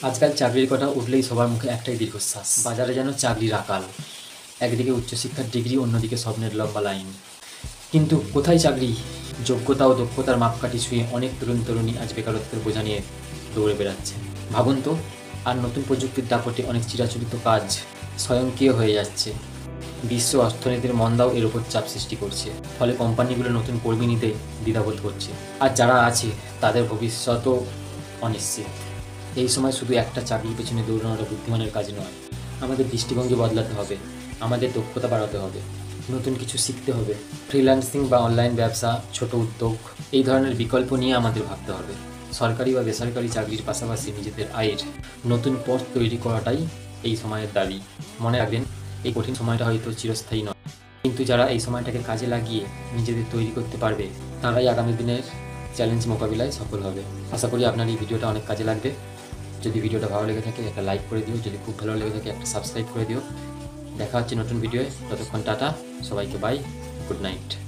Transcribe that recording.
আজকাল চাকরির কথা উঠলেই সবার মুখে একটাই দীর্ঘশ্বাস। বাজারে যেন চাকরির আকাল। একদিকে উচ্চশিক্ষার ডিগ্রি, অন্যদিকে স্বপ্নের লম্বা লাইন। কিন্তু কোথায় চাকরি? যোগ্যতা ও দক্ষতার মাপকাঠি ছুঁয়ে অনেক তরুণ-তরুণী আজ বেকারত্বের বোঝা নিয়ে দৌড়ে বেড়াচ্ছে। ভাবুন তো, আর নতুন প্রযুক্তির দাপটে অনেক চিরাচরিত কাজ স্বয়ংক্রিয় হয়ে যাচ্ছে। বিশ্ব অর্থনীতির মন্দাও এর উপর চাপ সৃষ্টি করছে। ফলে কোম্পানিগুলো নতুন কর্মী নিতে দ্বিধাবোধ করছে। আর যারা আছে তাদের ভবিষ্যতও অনিশ্চিত। এই সময় শুধু একটা চাকরির পেছনে দৌড়ানোটা বুদ্ধিমানের কাজ নয়। আমাদের দৃষ্টিভঙ্গি বদলাতে হবে, আমাদের দক্ষতা বাড়াতে হবে, নতুন কিছু শিখতে হবে। ফ্রিল্যান্সিং বা অনলাইন ব্যবসা, ছোট উদ্যোগ, এই ধরনের বিকল্প নিয়ে আমাদের ভাবতে হবে। সরকারি বা বেসরকারি চাকরির পাশাপাশি নিজেদের আয়ের নতুন পথ তৈরি করাটাই এই সময়ের দাবি। মনে রাখবেন, এই কঠিন সময়টা হয়তো চিরস্থায়ী নয়, কিন্তু যারা এই সময়টাকে কাজে লাগিয়ে নিজেদের তৈরি করতে পারবে, তারাই আগামী দিনের চ্যালেঞ্জ মোকাবিলায় সফল হবে। আশা করি আপনার এই ভিডিওটা অনেক কাজে লাগবে। যদি ভিডিওটা ভালো লেগে থাকে একটা লাইক করে দিও, যদি খুব ভালো লেগে থাকে একটা সাবস্ক্রাইব করে দিও। দেখা হচ্ছে নতুন ভিডিওয়ে। ততক্ষণ টাটা, সবাইকে বাই, গুড নাইট।